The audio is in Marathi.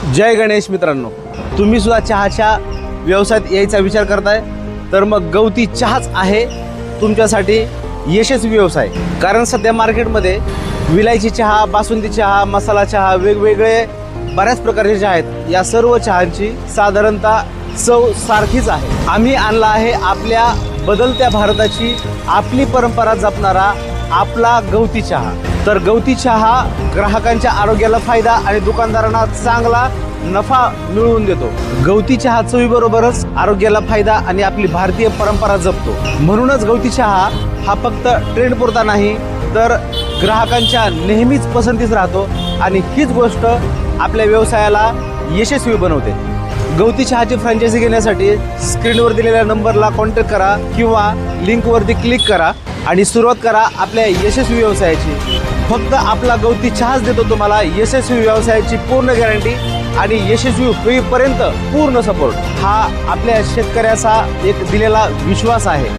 जय गणेश मित्रांनो, तुम्ही सुद्धा चहाच्या व्यवसायात यायचा विचार करताय तर मग गवती चहाच आहे तुमच्यासाठी यशस्वी व्यवसाय। कारण सध्या मार्केटमध्ये विलायची चहा, बासुंदी चहा, मसाला चहा, वेगवेगळे बऱ्याच प्रकारचे चहा आहेत। या सर्व चहांची साधारणतः चव सारखीच आहे। आम्ही आणला आहे आपल्या बदलत्या भारताची आपली परंपरा जपणारा आपला गवती चहा। तर गवती चहा ग्राहकांच्या आरोग्याला फायदा आणि दुकानदारांना चांगला नफा मिळवून देतो। गवती चहा चवीबरोबरच आरोग्याला फायदा आणि आपली भारतीय परंपरा जपतो। म्हणूनच गवती चहा हा फक्त ट्रेंड पुरता नाही तर ग्राहकांच्या नेहमीच पसंतीस राहतो आणि हीच गोष्ट आपल्या व्यवसायाला यशस्वी बनवते। गवती चहाची फ्रँचायझी घेण्यासाठी स्क्रीनवर दिलेल्या नंबरला कॉन्टॅक्ट करा किंवा लिंकवरती क्लिक करा आणि सुरुवात करा आपल्या यशस्वी व्यवसायाची। फक्त आपला गवती चहाच देतो तुम्हाला यशस्वी व्यवसायाची पूर्ण गॅरंटी आणि यशस्वी होईपर्यंत पूर्ण सपोर्ट। हा आपल्या शेतकऱ्याचा एक दिलेला विश्वास आहे।